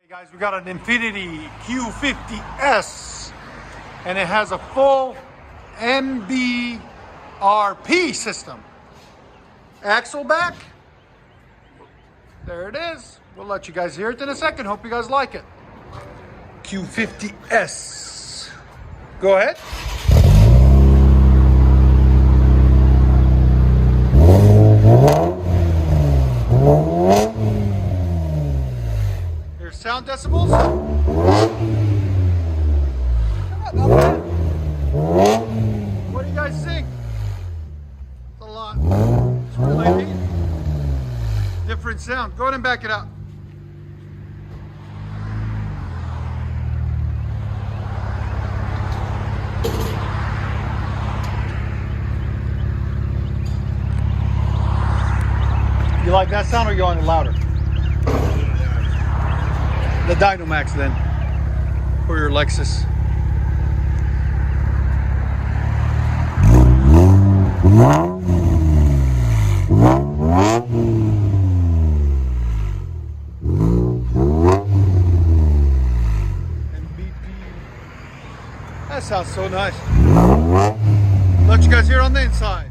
Guys, we got an INFINITI Q50S and it has a full MBRP system. Axle back, there it is. We'll let you guys hear it in a second. Hope you guys like it. Q50S. Go ahead. Sound decibels? What do you guys think? It's a lot. It's really neat. Different sound. Go ahead and back it up. You like that sound or you want it louder? The Dynamax then, for your Lexus. MBP. That sounds so nice. Let you guys hear on the inside.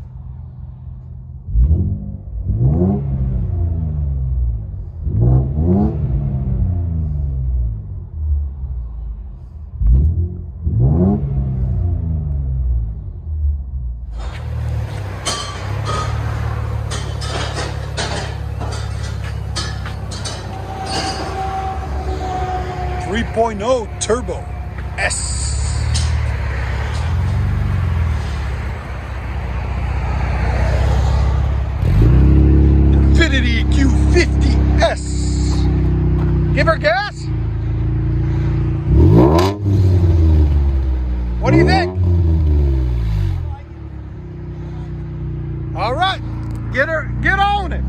.0 Turbo S. INFINITI Q50S. Give her gas. What do you think? All right, get on it.